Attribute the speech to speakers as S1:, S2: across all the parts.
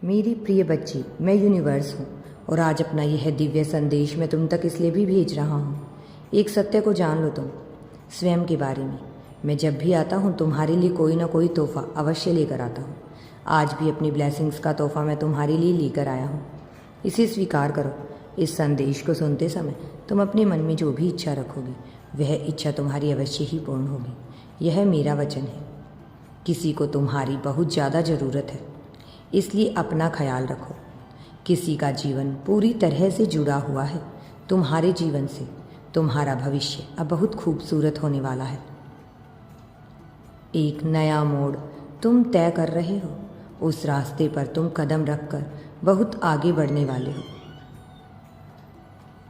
S1: मेरी प्रिय बच्ची, मैं यूनिवर्स हूँ और आज अपना यह दिव्य संदेश मैं तुम तक इसलिए भी भेज रहा हूँ। एक सत्य को जान लो तुम स्वयं के बारे में। मैं जब भी आता हूँ तुम्हारे लिए कोई ना कोई तोहफा अवश्य लेकर आता हूँ। आज भी अपनी ब्लेसिंग्स का तोहफा मैं तुम्हारे लिए लेकर आया हूँ। इसे स्वीकार करो। इस संदेश को सुनते समय तुम अपने मन में जो भी इच्छा रखोगी वह इच्छा तुम्हारी अवश्य ही पूर्ण होगी। यह मेरा वचन है। किसी को तुम्हारी बहुत ज़्यादा ज़रूरत है, इसलिए अपना ख्याल रखो। किसी का जीवन पूरी तरह से जुड़ा हुआ है तुम्हारे जीवन से। तुम्हारा भविष्य अब बहुत खूबसूरत होने वाला है। एक नया मोड़ तुम तय कर रहे हो। उस रास्ते पर तुम कदम रखकर बहुत आगे बढ़ने वाले हो।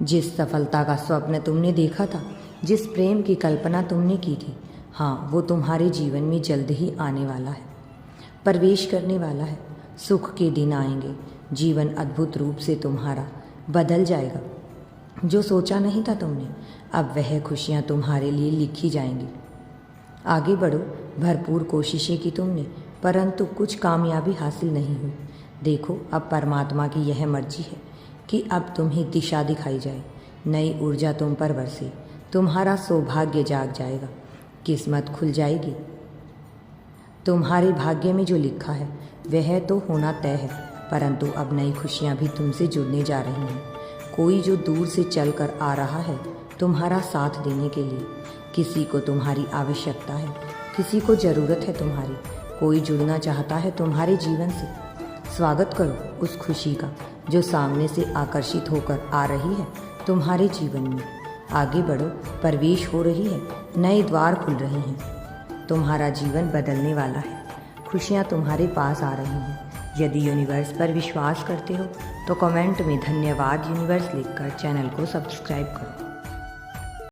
S1: जिस सफलता का स्वप्न तुमने देखा था, जिस प्रेम की कल्पना तुमने की थी, हाँ, वो तुम्हारे जीवन में जल्द ही आने वाला है, प्रवेश करने वाला है। सुख के दिन आएंगे। जीवन अद्भुत रूप से तुम्हारा बदल जाएगा। जो सोचा नहीं था तुमने, अब वह खुशियाँ तुम्हारे लिए लिखी जाएंगी। आगे बढ़ो। भरपूर कोशिशें की तुमने, परंतु कुछ कामयाबी हासिल नहीं हुई। देखो, अब परमात्मा की यह मर्जी है कि अब तुम्हें दिशा दिखाई जाए। नई ऊर्जा तुम पर बरसे। तुम्हारा सौभाग्य जाग जाएगा। किस्मत खुल जाएगी। तुम्हारे भाग्य में जो लिखा है वह तो होना तय है, परंतु अब नई खुशियाँ भी तुमसे जुड़ने जा रही हैं। कोई जो दूर से चल कर आ रहा है तुम्हारा साथ देने के लिए। किसी को तुम्हारी आवश्यकता है, किसी को ज़रूरत है तुम्हारी। कोई जुड़ना चाहता है तुम्हारे जीवन से। स्वागत करो उस खुशी का जो सामने से आकर्षित होकर आ रही है तुम्हारे जीवन में। आगे बढ़ो। प्रवेश हो रही है। नए द्वार खुल रहे हैं। तुम्हारा जीवन बदलने वाला है। खुशियाँ तुम्हारे पास आ रही हैं। यदि यूनिवर्स पर विश्वास करते हो तो कमेंट में धन्यवाद यूनिवर्स लिखकर चैनल को सब्सक्राइब करो।